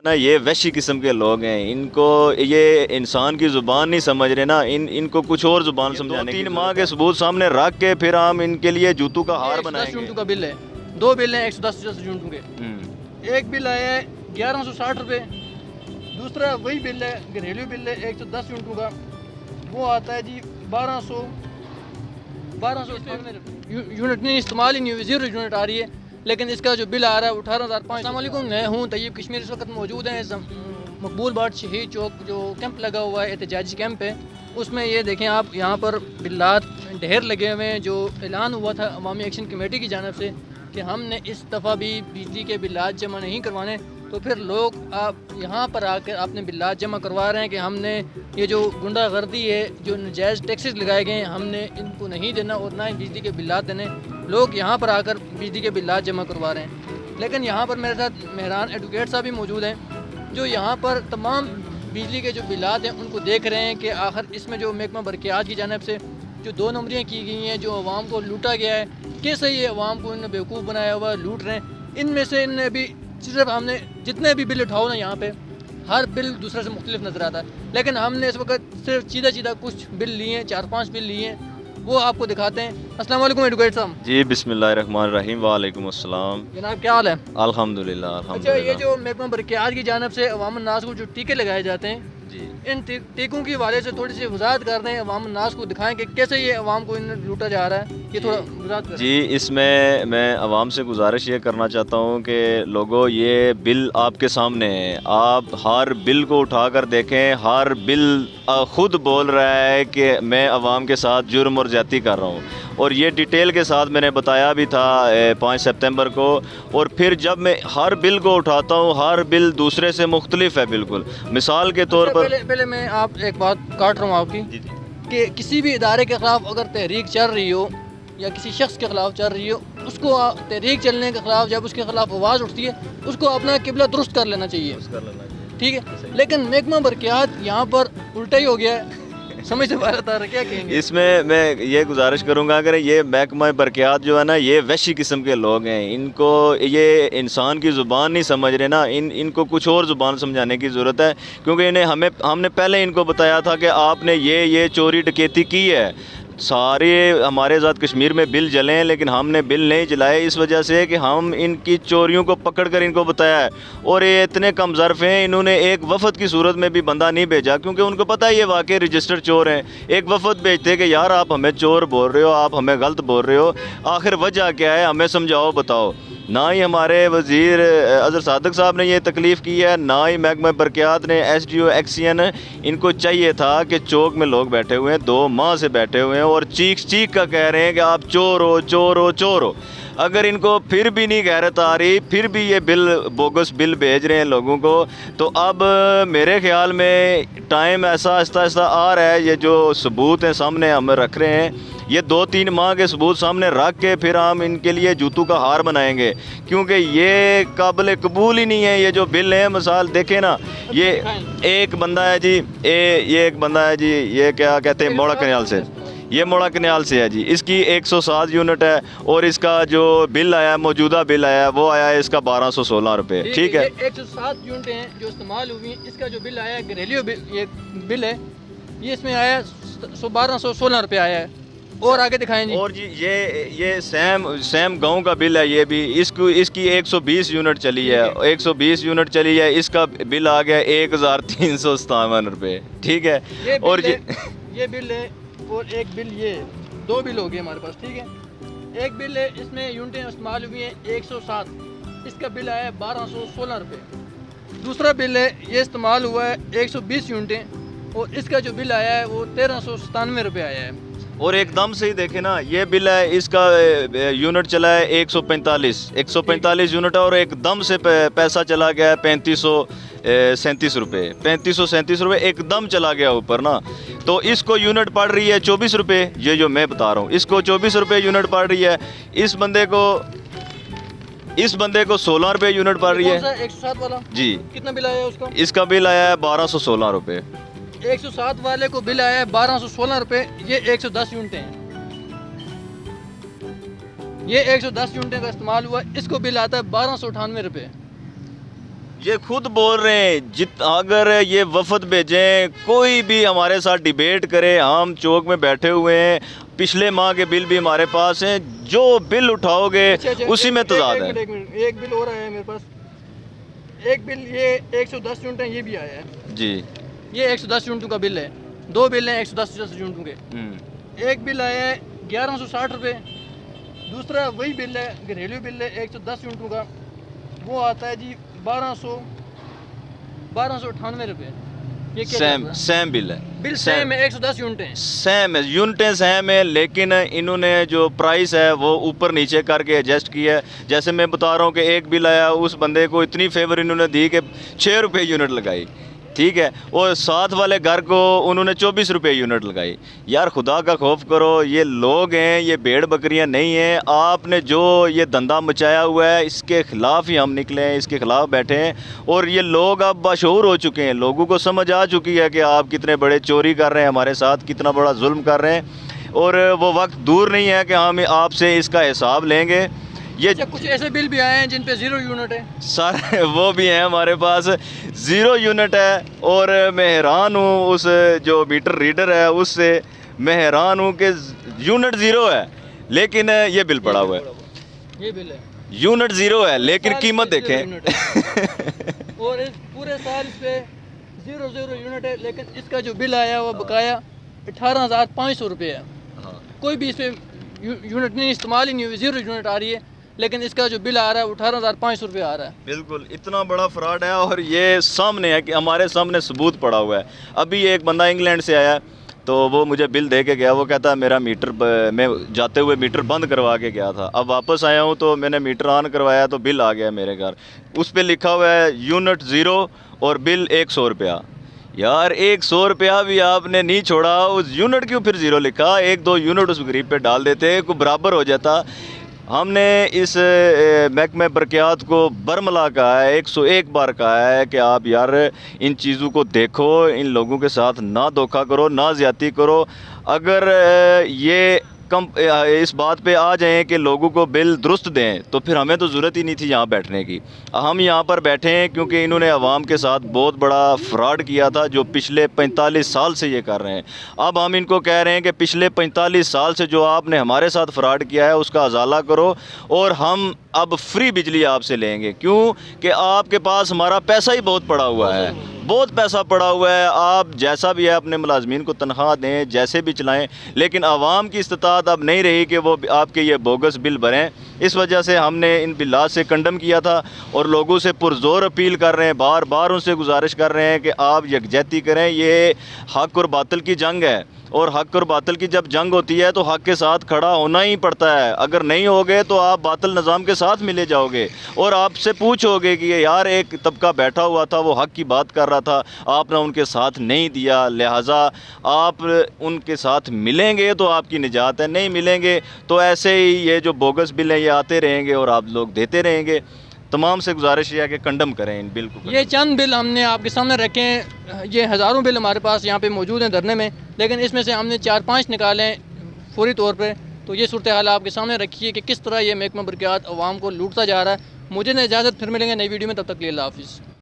نا یہ وحشی قسم کے لوگ ہیں، ان کو یہ انسان کی زبان نہیں سمجھ رہے نا، ان کو کچھ اور زبان سمجھانے کی 3 ماہ کے ثبوت سامنے رکھ کے پھر ہم ان کے لیے جوتوں کا ہار بنائیں گے۔ 110 یونٹوں کا بل ہے، 2 بل ہیں 110 یونٹوں کے۔ ایک بل آیا ہے 1160 روپے، دوسرا وہی بل ہے گھریلو بل ہے 110 یونٹوں کا، وہ آتا ہے جی 1200 یونٹ نہیں استعمال ہی نہیں ہوئی، 0 یونٹ آ رہی ہے، لیکن اس کا جو بل آ رہا ہے وہ 18,500۔ السلام علیکم، میں ہوں طیب کشمیر، اس وقت موجود ہیں مقبول باٹ شہید چوک جو کیمپ لگا ہوا ہے، احتجاجی کیمپ ہے، اس میں یہ دیکھیں آپ یہاں پر بلات ڈھیر لگے ہوئے ہیں۔ جو اعلان ہوا تھا عوامی ایکشن کمیٹی کی جانب سے کہ ہم نے اس دفعہ بھی بجلی کے بلات جمع نہیں کروانے، تو پھر لوگ آپ یہاں پر آ کر اپنے بلات جمع کروا رہے ہیں کہ ہم نے یہ جو گنڈا گردی ہے، جو نجائز ٹیکسز لگائے گئے ہیں، ہم نے ان کو نہیں دینا اور نہ ہی بجلی کے بلات دینے۔ لوگ یہاں پر آ کر بجلی کے بلات جمع کروا رہے ہیں، لیکن یہاں پر میرے ساتھ مہران ایڈوکیٹ صاحب بھی موجود ہیں جو یہاں پر تمام بجلی کے جو بلات ہیں ان کو دیکھ رہے ہیں کہ آخر اس میں جو محکمہ برقیات کی جانب سے جو 2 نمبریاں کی گئی ہیں، جو عوام کو لوٹا گیا ہے، کیسے یہ عوام کو انہوں نے بیوقوف بنایا ہوا ہے، لوٹ رہے ہیں۔ ان میں سے ان نے بھی صرف ہم نے جتنے بھی بل اٹھاؤ نا یہاں پہ ہر بل دوسرے سے مختلف نظر آتا ہے، لیکن ہم نے اس وقت صرف چیدہ کچھ بل لیے ہیں، 4-5 بل لیے ہیں، وہ آپ کو دکھاتے ہیں۔ السلام علیکم ایڈوکیٹ صاحب۔ جی بسم اللہ الرحمن الرحیم، وعلیکم السلام جناب کیا حال ہے؟ الحمدللہ اچھا، یہ الحمدللہ۔ جو محکمہ برقیات کی جانب سے عوام الناس کو جو ٹیکے لگائے جاتے ہیں، جی ان ٹیکوں کی حوالے سے تھوڑی سی وضاحت کر دیں، عوام الناس کو دکھائیں کہ کیسے یہ عوام کو لوٹا جا رہا ہے، یہ تھوڑا وضاحت کریں۔ جی، اس میں عوام سے گزارش یہ کرنا چاہتا ہوں کہ لوگوں یہ بل آپ کے سامنے ہے، آپ ہر بل کو اٹھا کر دیکھیں، ہر بل خود بول رہا ہے کہ میں عوام کے ساتھ جرم اور زیادتی کر رہا ہوں، اور یہ ڈیٹیل کے ساتھ میں نے بتایا بھی تھا 5 سپتمبر کو۔ اور پھر جب میں ہر بل کو اٹھاتا ہوں، ہر بل دوسرے سے مختلف ہے بالکل۔ مثال کے طور پر پہلے میں آپ ایک بات کاٹ رہا ہوں آپ کی، کہ کسی بھی ادارے کے خلاف اگر تحریک چل رہی ہو یا کسی شخص کے خلاف چل رہی ہو، اس کو تحریک چلنے کے خلاف جب اس کے خلاف آواز اٹھتی ہے اس کو اپنا قبلہ درست کر لینا چاہیے، ٹھیک ہے؟ لیکن محکمہ برقیات یہاں پر الٹا ہی ہو گیا ہے، سمجھ سے باہر آ رہا ہے، کیا کہیں گے؟ اس میں یہ گزارش کروں گا کہ یہ محکمہ برقیات جو ہے نا، یہ وحشی قسم کے لوگ ہیں، ان کو یہ انسان کی زبان نہیں سمجھ رہے نا، ان کو کچھ اور زبان سمجھانے کی ضرورت ہے، کیونکہ ہم نے پہلے ان کو بتایا تھا کہ آپ نے یہ چوری ڈکیتی کی ہے۔ سارے ہمارے ذات کشمیر میں بل جلے ہیں، لیکن ہم نے بل نہیں جلائے اس وجہ سے کہ ہم ان کی چوریوں کو پکڑ کر ان کو بتایا ہے، اور یہ اتنے کم ظرف ہیں، انہوں نے ایک وفد کی صورت میں بھی بندہ نہیں بھیجا، کیونکہ ان کو پتہ ہے یہ واقعی رجسٹر چور ہیں۔ ایک وفد بھیجتے کہ یار آپ ہمیں چور بول رہے ہو، آپ ہمیں غلط بول رہے ہو، آخر وجہ کیا ہے، ہمیں سمجھاؤ، بتاؤ۔ نہ ہی ہمارے وزیر اظہر صادق صاحب نے یہ تکلیف کی ہے، نہ ہی محکمہ برقیات نے، ایس ڈی او ایکسین، ان کو چاہیے تھا کہ چوک میں لوگ بیٹھے ہوئے ہیں، 2 ماہ سے بیٹھے ہوئے ہیں اور چیخ کا کہہ رہے ہیں کہ آپ چور ہو چور ہو چور ہو۔ اگر ان کو پھر بھی نہیں غیرت آ رہی، پھر بھی یہ بوگس بل بھیج رہے ہیں لوگوں کو، تو اب میرے خیال میں ٹائم ایسا آہستہ آہستہ آ رہا ہے، یہ جو ثبوت ہیں سامنے ہم رکھ رہے ہیں، یہ 2-3 ماہ کے ثبوت سامنے رکھ کے پھر ہم ان کے لیے جوتوں کا ہار بنائیں گے، کیونکہ یہ قابل قبول ہی نہیں ہے یہ جو بل ہیں۔ مثال دیکھیں نا، یہ ایک بندہ ہے جی، یہ ایک بندہ ہے جی، یہ کیا کہتے ہیں، موڑا کنیال سے، یہ موڑا کنیال سے ہے جی، اس کی 107 یونٹ ہے، اور اس کا جو بل آیا، موجودہ بل آیا، وہ آیا ہے اس کا 1216 روپے، ٹھیک ہے؟ 107 یونٹیں ہیں جو استعمال ہوئی ہیں، اس کا جو بل آیا ہے گھریلو یہ بل ہے، یہ اس میں آیا 1216 روپے آیا ہے۔ اور آگے دکھائیں جی۔ اور جی یہ سیم گاؤں کا بل ہے، یہ بھی اس کی 120 یونٹ چلی ہے، 120 یونٹ چلی ہے، اس کا بل آ گیا 1357 روپے، ٹھیک ہے؟ اور یہ بل ہے، اور ایک بل، یہ 2 بل ہو گئے ہمارے پاس، ٹھیک ہے؟ ایک بل ہے، اس میں یونٹیں استعمال ہوئی ہیں 107، اس کا بل آیا ہے 1216 روپے۔ دوسرا بل ہے، یہ استعمال ہوا ہے 120 یونٹیں، اور اس کا جو بل آیا ہے وہ 1397 روپے آیا ہے۔ اور ایک دم سے ہی دیکھیں نا، یہ بل ہے، اس کا یونٹ چلا ہے 145 یونٹ، اور ایک دم سے پیسہ چلا گیا ہے 3537 روپے، 3537 روپے ایک دم چلا گیا اوپر نا۔ تو اس کو یونٹ پڑ رہی ہے 24 روپے، یہ جو میں بتا رہا ہوں، اس کو 24 روپے یونٹ پڑ رہی ہے، اس بندے کو 16 روپے یونٹ پڑ رہی ہے۔ 107 والا جی، کتنا بل آیا ہے اس کا؟ اس کا بل آیا ہے 1216 روپے۔ 107 والے کو بل آیا ہے 1216 روپے، یہ 110 یونٹیں ہیں، یہ 110 یونٹیں کا استعمال ہوا، اس کو بل آتا ہے 1298 روپے۔ یہ خود بول رہے ہیں اگر یہ وفد بھیجیں کوئی بھی ہمارے ساتھ ڈیبیٹ کرے، ہم چوک میں بیٹھے ہوئے ہیں، پچھلے ماہ کے بل بھی ہمارے پاس ہیں، جو بل اٹھاؤ گے اسی میں تضاد ہے۔ ایک بل اور آیا ہے میرے پاس، ایک بل یہ 110 یونٹیں یہ بھی آیا ہے جی، یہ 110 یونٹوں کا بل ہے، دو بل ہیں 110 یونٹوں کے۔ ایک بل آیا ہے 1160 روپے، دوسرا وہی بل ہے گھریلو بل ہے 110 یونٹوں کا، وہ آتا ہے جی 1298 روپے۔ یہ کیا سیم بل ہے، بل سیم ہے، 110 یونٹیں سیم ہے، یونٹیں سیم ہے، لیکن انہوں نے جو پرائس ہے وہ اوپر نیچے کر کے ایڈجسٹ کیا ہے۔ جیسے میں بتا رہا ہوں کہ ایک بل آیا، اس بندے کو اتنی فیور انہوں نے دی کہ 6 روپے یونٹ لگائی، ٹھیک ہے، اور ساتھ والے گھر کو انہوں نے 24 روپے یونٹ لگائی۔ یار خدا کا خوف کرو، یہ لوگ ہیں، یہ بھیڑ بکریاں نہیں ہیں۔ آپ نے جو یہ دھندا مچایا ہوا ہے اس کے خلاف ہی ہم نکلے ہیں، اس کے خلاف بیٹھے ہیں، اور یہ لوگ اب باشعور ہو چکے ہیں، لوگوں کو سمجھ آ چکی ہے کہ آپ کتنے بڑے چوری کر رہے ہیں ہمارے ساتھ، کتنا بڑا ظلم کر رہے ہیں، اور وہ وقت دور نہیں ہے کہ ہم آپ سے اس کا حساب لیں گے۔ یہ کچھ ایسے بل بھی آئے ہیں جن پہ 0 یونٹ ہے، سارے وہ بھی ہیں ہمارے پاس، 0 یونٹ ہے، اور میں حیران ہوں اس جو میٹر ریڈر ہے اس سے، میں حیران ہوں کہ یونٹ 0 ہے لیکن یہ بل پڑا ہوا ہے، یہ بل ہے یونٹ 0 ہے لیکن قیمت دیکھیں۔ اور اس پورے سال اس پہ 0 یونٹ ہے، لیکن اس کا جو بل آیا وہ بقایا 18,500 روپے ہے۔ کوئی بھی اس پہ یونٹ نہیں، استعمال ہی نہیں ہوئی، 0 یونٹ آ رہی ہے، لیکن اس کا جو بل آ رہا ہے وہ 18,500 روپے آ رہا ہے۔ بالکل اتنا بڑا فراڈ ہے، اور یہ سامنے ہے کہ ہمارے سامنے ثبوت پڑا ہوا ہے۔ ابھی ایک بندہ انگلینڈ سے آیا تو وہ مجھے بل دے کے گیا، وہ کہتا ہے میرا میٹر میں جاتے ہوئے میٹر بند کروا کے گیا تھا، اب واپس آیا ہوں تو میں نے میٹر آن کروایا تو بل آ گیا میرے گھر، اس پہ لکھا ہوا ہے یونٹ 0 اور بل 100 روپیہ۔ یار 100 روپیہ بھی آپ نے نہیں چھوڑا، اس یونٹ کیوں پھر 0 لکھا؟ 1-2 یونٹ اس غریب پہ ڈال دیتے، کوئی برابر ہو جاتا۔ ہم نے اس محکمہ برقیات کو برملا کہا ہے، 101 بار کہا ہے کہ آپ یار ان چیزوں کو دیکھو، ان لوگوں کے ساتھ نہ دھوکہ کرو، نہ زیادتی کرو۔ اگر یہ اس بات پہ آ جائیں کہ لوگوں کو بل درست دیں تو پھر ہمیں تو ضرورت ہی نہیں تھی یہاں بیٹھنے کی۔ ہم یہاں پر بیٹھے ہیں کیونکہ انہوں نے عوام کے ساتھ بہت بڑا فراڈ کیا تھا جو پچھلے 45 سال سے یہ کر رہے ہیں۔ اب ہم ان کو کہہ رہے ہیں کہ پچھلے 45 سال سے جو آپ نے ہمارے ساتھ فراڈ کیا ہے اس کا ازالہ کرو، اور ہم اب فری بجلی آپ سے لیں گے، کیوں کہ آپ کے پاس ہمارا پیسہ ہی بہت پڑا ہوا ہے، بہت پیسہ پڑا ہوا ہے۔ آپ جیسا بھی ہے اپنے ملازمین کو تنخواہ دیں، جیسے بھی چلائیں، لیکن عوام کی استطاعت اب نہیں رہی کہ وہ آپ کے یہ بوگس بل بھریں۔ اس وجہ سے ہم نے ان بلات سے کنڈم کیا تھا، اور لوگوں سے پرزور اپیل کر رہے ہیں، بار بار ان سے گزارش کر رہے ہیں کہ آپ یکجہتی کریں۔ یہ حق اور باطل کی جنگ ہے، اور حق اور باطل کی جب جنگ ہوتی ہے تو حق کے ساتھ کھڑا ہونا ہی پڑتا ہے۔ اگر نہیں ہوگے تو آپ باطل نظام کے ساتھ ملے جاؤ گے، اور آپ سے پوچھو گے کہ یار ایک طبقہ بیٹھا ہوا تھا وہ حق کی بات کر رہا تھا، آپ نے ان کے ساتھ نہیں دیا، لہٰذا آپ ان کے ساتھ ملیں گے تو آپ کی نجات ہے، نہیں ملیں گے تو ایسے ہی یہ جو بوگس بل ہیں یہ آتے رہیں گے اور آپ لوگ دیتے رہیں گے۔ تمام سے گزارش یہ ہے کہ کنڈم کریں ان بل کو۔ یہ چند بل ہم نے آپ کے سامنے رکھے ہیں، یہ ہزاروں بل ہمارے پاس یہاں پہ موجود ہیں دھرنے میں، لیکن اس میں سے ہم نے 4-5 نکالے ہیں فوری طور پہ۔ تو یہ صورتحال آپ کے سامنے رکھی ہے کہ کس طرح یہ محکمہ برقیات عوام کو لوٹتا جا رہا ہے۔ مجھے اجازت، پھر ملیں گے نئی ویڈیو میں، تب تک کے لیے اللہ حافظ۔